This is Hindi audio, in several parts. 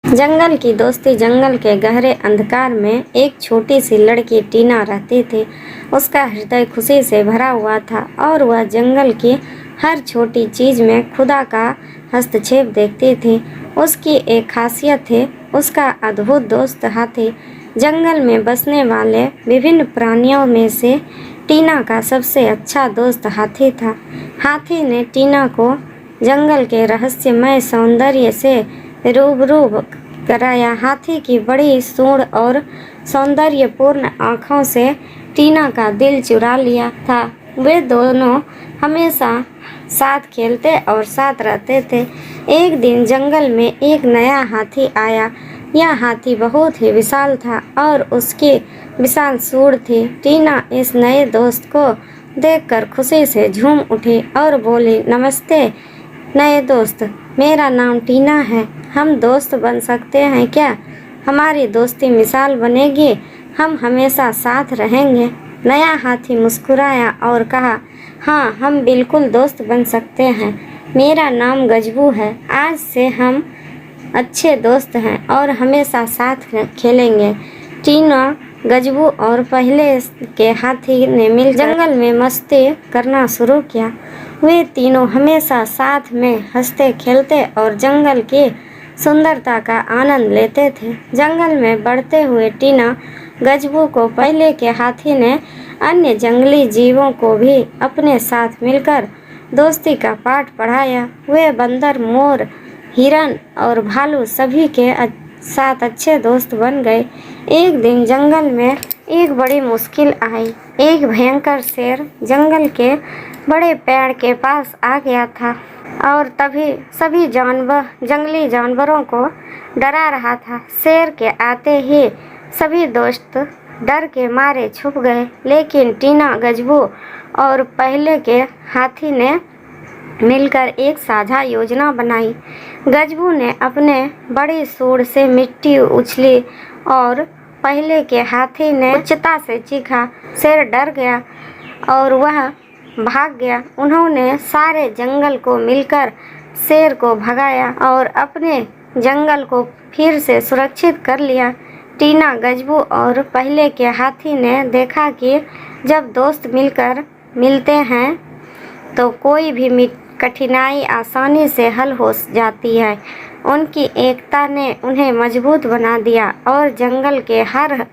जंगल की दोस्ती। जंगल के गहरे अंधकार में एक छोटी सी लड़की टीना रहती थी। उसका हृदय खुशी से भरा हुआ था और वह जंगल की हर छोटी चीज में खुदा का हस्तक्षेप देखती थी। उसकी एक खासियत थी, उसका अद्भुत दोस्त हाथी। जंगल में बसने वाले विभिन्न प्राणियों में से टीना का सबसे अच्छा दोस्त हाथी था। हाथी ने टीना को जंगल के रहस्यमय सौंदर्य से रूबरू कराया। हाथी की बड़ी सूंड और सौंदर्यपूर्ण आँखों से टीना का दिल चुरा लिया था। वे दोनों हमेशा साथ खेलते और साथ रहते थे। एक दिन जंगल में एक नया हाथी आया। यह हाथी बहुत ही विशाल था और उसकी विशाल सूंड थी। टीना इस नए दोस्त को देखकर खुशी से झूम उठी और बोली, नमस्ते नए दोस्त, मेरा नाम टीना है। हम दोस्त बन सकते हैं क्या? हमारी दोस्ती मिसाल बनेगी, हम हमेशा साथ रहेंगे। नया हाथी मुस्कुराया और कहा, हाँ, हम बिल्कुल दोस्त बन सकते हैं। मेरा नाम गजबू है। आज से हम अच्छे दोस्त हैं और हमेशा साथ खेलेंगे। टीना, गजबू और पहले के हाथी ने मिल जंगल में मस्ती करना शुरू किया। वे तीनों हमेशा साथ में हंसते खेलते और जंगल की सुंदरता का आनंद लेते थे। जंगल में बढ़ते हुए टीना गजबू को पहले के हाथी ने अन्य जंगली जीवों को भी अपने साथ मिलकर दोस्ती का पाठ पढ़ाया। वे बंदर, मोर, हिरन और भालू सभी के साथ अच्छे दोस्त बन गए। एक दिन जंगल में एक बड़ी मुश्किल आई। एक भयंकर शेर जंगल के बड़े पेड़ के पास आ गया था और तभी सभी जंगली जानवरों को डरा रहा था। शेर के आते ही सभी दोस्त डर के मारे छुप गए, लेकिन टीना, गजबू और पहले के हाथी ने मिलकर एक साझा योजना बनाई। गजबू ने अपने बड़ी सूंड से मिट्टी उछली और पहले के हाथी ने उच्चता से चीखा। शेर डर गया और वह भाग गया। उन्होंने सारे जंगल को मिलकर शेर को भगाया और अपने जंगल को फिर से सुरक्षित कर लिया। टीना, गजबू और पहले के हाथी ने देखा कि जब दोस्त मिलते हैं तो कोई भी कठिनाई आसानी से हल हो जाती है। उनकी एकता ने उन्हें मजबूत बना दिया और जंगल के हर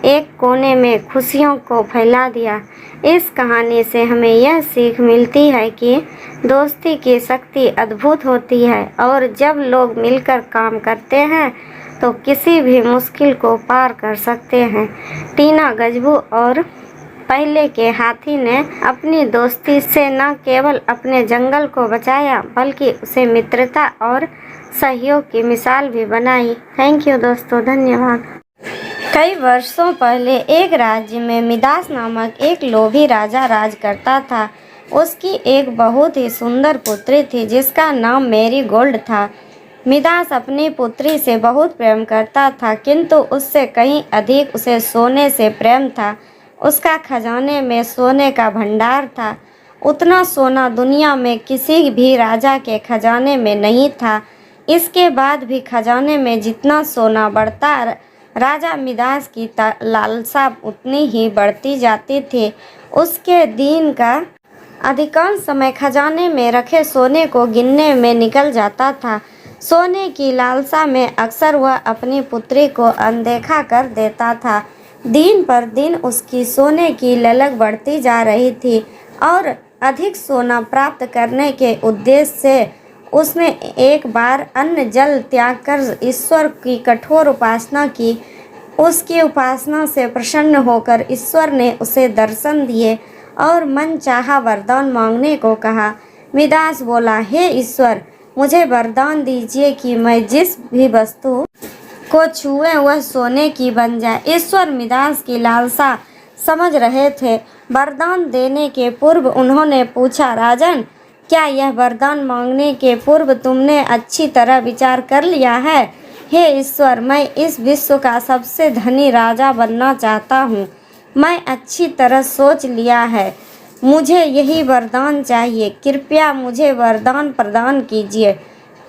एक कोने में खुशियों को फैला दिया। इस कहानी से हमें यह सीख मिलती है कि दोस्ती की शक्ति अद्भुत होती है और जब लोग मिलकर काम करते हैं तो किसी भी मुश्किल को पार कर सकते हैं। टीना, गजबू और पहले के हाथी ने अपनी दोस्ती से न केवल अपने जंगल को बचाया बल्कि उसे मित्रता और सहयोग की मिसाल भी बनाई। थैंक यू दोस्तों, धन्यवाद। कई वर्षों पहले एक राज्य में मिदास नामक एक लोभी राजा राज करता था। उसकी एक बहुत ही सुंदर पुत्री थी जिसका नाम मैरी गोल्ड था। मिदास अपनी पुत्री से बहुत प्रेम करता था, किंतु उससे कहीं अधिक उसे सोने से प्रेम था। उसका खजाने में सोने का भंडार था। उतना सोना दुनिया में किसी भी राजा के खजाने में नहीं था। इसके बाद भी खजाने में जितना सोना बढ़ता, राजा मिदास की लालसा उतनी ही बढ़ती जाती थी। उसके दिन का अधिकांश समय खजाने में रखे सोने को गिनने में निकल जाता था। सोने की लालसा में अक्सर वह अपनी पुत्री को अनदेखा कर देता था। दिन पर दिन उसकी सोने की ललक बढ़ती जा रही थी और अधिक सोना प्राप्त करने के उद्देश्य से उसने एक बार अन्न जल त्याग कर ईश्वर की कठोर उपासना की। उसकी उपासना से प्रसन्न होकर ईश्वर ने उसे दर्शन दिए और मनचाहा वरदान मांगने को कहा। मिदास बोला, हे ईश्वर, मुझे वरदान दीजिए कि मैं जिस भी वस्तु को छुए वह सोने की बन जाए। ईश्वर मिदास की लालसा समझ रहे थे। वरदान देने के पूर्व उन्होंने पूछा, राजन, क्या यह वरदान मांगने के पूर्व तुमने अच्छी तरह विचार कर लिया है? हे ईश्वर, मैं इस विश्व का सबसे धनी राजा बनना चाहता हूँ। मैं अच्छी तरह सोच लिया है। मुझे यही वरदान चाहिए। कृपया मुझे वरदान प्रदान कीजिए।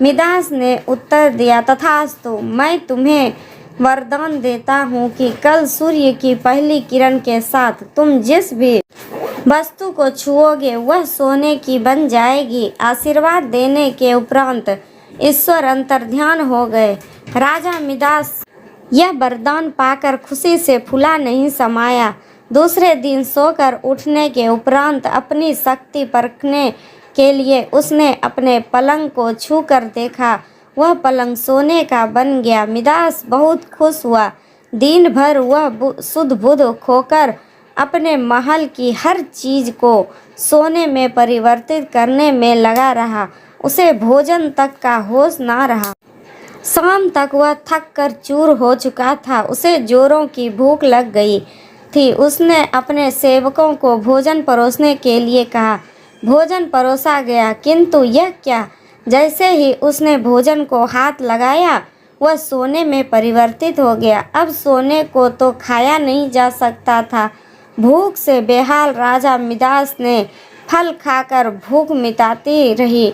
मिदास ने उत्तर दिया, तथास्तु, मैं तुम्हें वरदान देता हूँ कि कल सूर्य की पहली किरण के साथ तुम जिस भी वस्तु को छुओगे वह सोने की बन जाएगी। आशीर्वाद देने के उपरांत ईश्वर अंतर्ध्यान हो गए। राजा मिदास यह वरदान पाकर खुशी से फूला नहीं समाया। दूसरे दिन सोकर उठने के उपरांत अपनी शक्ति परखने के लिए उसने अपने पलंग को छूकर देखा। वह पलंग सोने का बन गया। मिदास बहुत खुश हुआ। दिन भर वह सुध बुध खोकर अपने महल की हर चीज को सोने में परिवर्तित करने में लगा रहा। उसे भोजन तक का होश ना रहा। शाम तक वह थक कर चूर हो चुका था। उसे जोरों की भूख लग गई थी। उसने अपने सेवकों को भोजन परोसने के लिए कहा। भोजन परोसा गया, किंतु यह क्या! जैसे ही उसने भोजन को हाथ लगाया वह सोने में परिवर्तित हो गया। अब सोने को तो खाया नहीं जा सकता था। भूख से बेहाल राजा मिदास ने फल खाकर भूख मिटाती रही,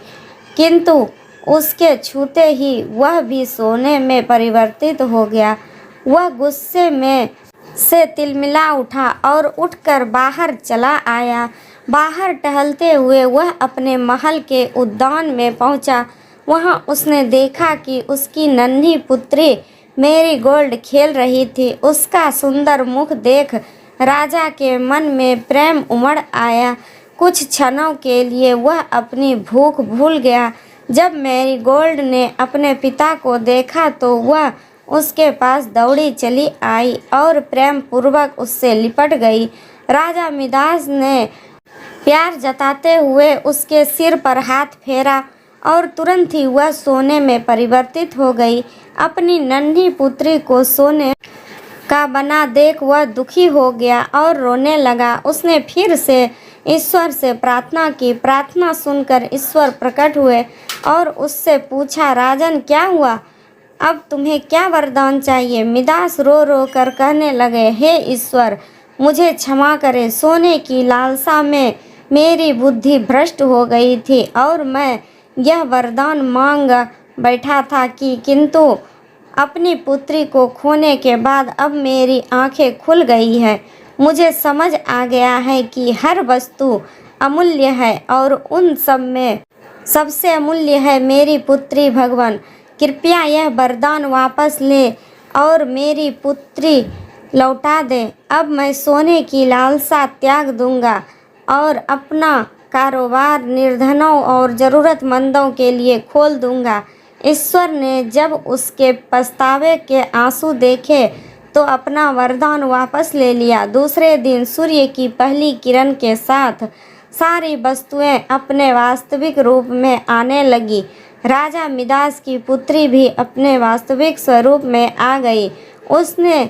किंतु उसके छूते ही वह भी सोने में परिवर्तित हो गया। वह गुस्से में से तिलमिला उठा और उठकर बाहर चला आया। बाहर टहलते हुए वह अपने महल के उद्यान में पहुंचा। वहां उसने देखा कि उसकी नन्ही पुत्री मैरीगोल्ड खेल रही थी। उसका सुंदर मुख देख राजा के मन में प्रेम उमड़ आया। कुछ क्षणों के लिए वह अपनी भूख भूल गया। जब मैरीगोल्ड ने अपने पिता को देखा तो वह उसके पास दौड़ी चली आई और प्रेम पूर्वक उससे लिपट गई। राजा मिदास ने प्यार जताते हुए उसके सिर पर हाथ फेरा और तुरंत ही वह सोने में परिवर्तित हो गई। अपनी नन्ही पुत्री को सोने का बना देख वह दुखी हो गया और रोने लगा। उसने फिर से ईश्वर से प्रार्थना की। प्रार्थना सुनकर ईश्वर प्रकट हुए और उससे पूछा, राजन, क्या हुआ? अब तुम्हें क्या वरदान चाहिए? मिदास रो रो कर कहने लगे, हे ईश्वर, मुझे क्षमा करें। सोने की लालसा में मेरी बुद्धि भ्रष्ट हो गई थी और मैं यह वरदान मांग बैठा था कि किंतु अपनी पुत्री को खोने के बाद अब मेरी आंखें खुल गई है। मुझे समझ आ गया है कि हर वस्तु अमूल्य है और उन सब में सबसे अमूल्य है मेरी पुत्री। भगवान, कृपया यह वरदान वापस ले और मेरी पुत्री लौटा दे। अब मैं सोने की लालसा त्याग दूंगा और अपना कारोबार निर्धनों और ज़रूरतमंदों के लिए खोल दूंगा। ईश्वर ने जब उसके पछतावे के आंसू देखे तो अपना वरदान वापस ले लिया। दूसरे दिन सूर्य की पहली किरण के साथ सारी वस्तुएं अपने वास्तविक रूप में आने लगी। राजा मिदास की पुत्री भी अपने वास्तविक स्वरूप में आ गई। उसने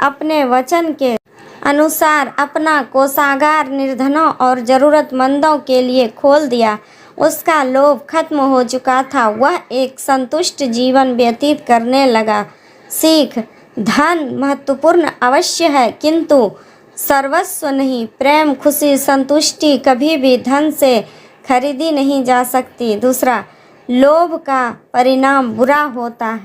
अपने वचन के अनुसार अपना कोषागार निर्धनों और ज़रूरतमंदों के लिए खोल दिया। उसका लोभ खत्म हो चुका था। वह एक संतुष्ट जीवन व्यतीत करने लगा। सीख: धन महत्वपूर्ण अवश्य है, किंतु सर्वस्व नहीं। प्रेम, खुशी, संतुष्टि कभी भी धन से खरीदी नहीं जा सकती। दूसरा, लोभ का परिणाम बुरा होता है।